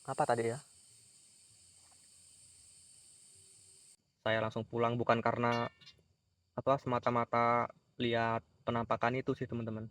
Apa tadi ya? Saya langsung pulang bukan karena apa semata-mata lihat penampakan itu sih teman-teman.